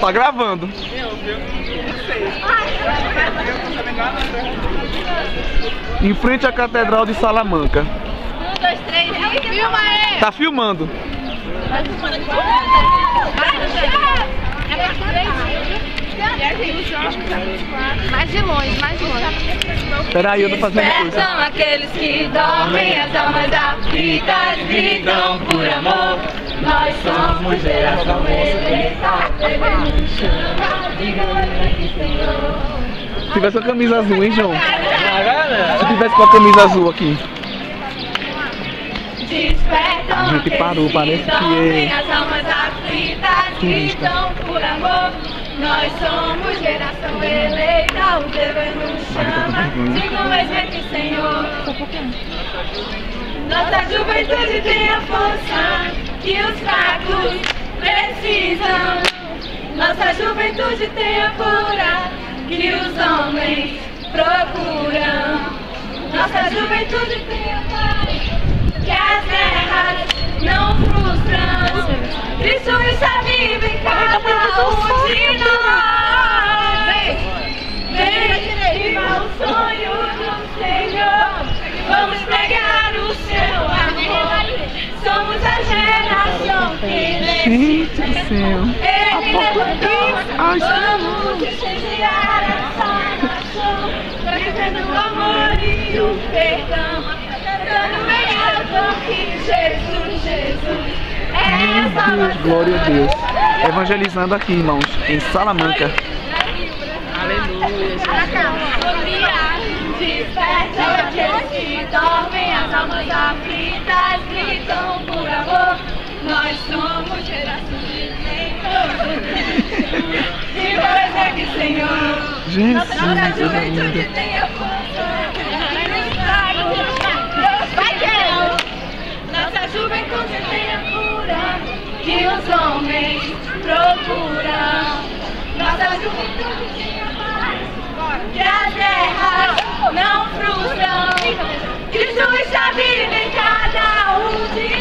Tá gravando. Em frente à Catedral de Salamanca. 1, 2, 3, filma aí! Tá filmando. Mais de longe, mais de longe. Peraí, eu tô fazendo coisa. São aqueles que dormem, as almas aflitas gritam por amor. Nós somos geração eleita, devemos chamar, digam aqui, Senhor. Se tivesse com a camisa azul, hein, João? Se tivesse com a camisa azul aqui. Despertam A gente parou, parece que é as almas aflitas gritam por amor. Nós somos geração eleita, o Deus nos chama. Digam mais aqui, Senhor. Nossa juventude tem a força que os fracos precisam. Nossa juventude tem a cura que os homens procuram. Nossa juventude tem a paz que as guerras não frustram. Cristo está vivo em cada um de nós. Vem, viva o sonho do Senhor. Vamos pregar o seu amor. Somos a geração que Gente do céu. Ele levantou. Vamos incendiar essa nação, trazendo o amor e o perdão. Cantando bem alto que Jesus, Jesus é Meu Deus, salvação. glória a Deus. Evangelizando aqui, irmãos, em Salamanca. Aleluia. Despertam aqueles que dormem, as almas aflitas gritam por amor. Nós somos geração de Senhor. Viva aqui, Senhor. Nossa juventude tem a força. Nossa juventude tem a cura que os homens procuram. Nossa juventude tem a paz que as guerras não frustram. Cristo está vivo em cada um de